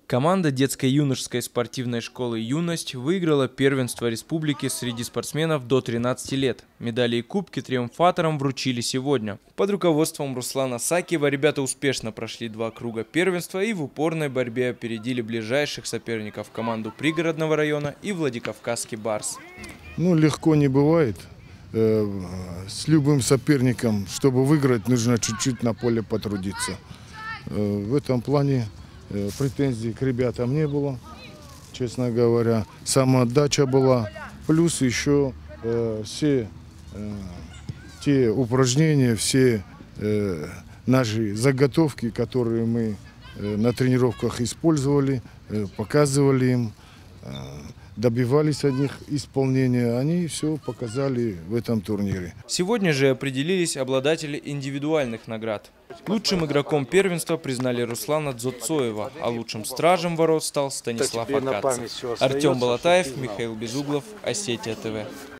Команда детской юношеской спортивной школы «Юность» выиграла первенство республики среди спортсменов до 13 лет. Медали и кубки триумфаторам вручили сегодня. Под руководством Руслана Сакиева ребята успешно прошли 2 круга первенства и в упорной борьбе опередили ближайших соперников команду Пригородного района и Владикавказский «Барс». Легко не бывает. С любым соперником, чтобы выиграть, нужно чуть-чуть на поле потрудиться. В этом плане претензий к ребятам не было, честно говоря. Самоотдача была. Плюс еще все те упражнения, все наши заготовки, которые мы на тренировках использовали, показывали им, добивались от них исполнения, они все показали в этом турнире. Сегодня же определились обладатели индивидуальных наград. Лучшим игроком первенства признали Руслана Дзоцоева, а лучшим стражем ворот стал Станислав Акацев. Артем Балатаев, Михаил Безуглов, Осетия ТВ.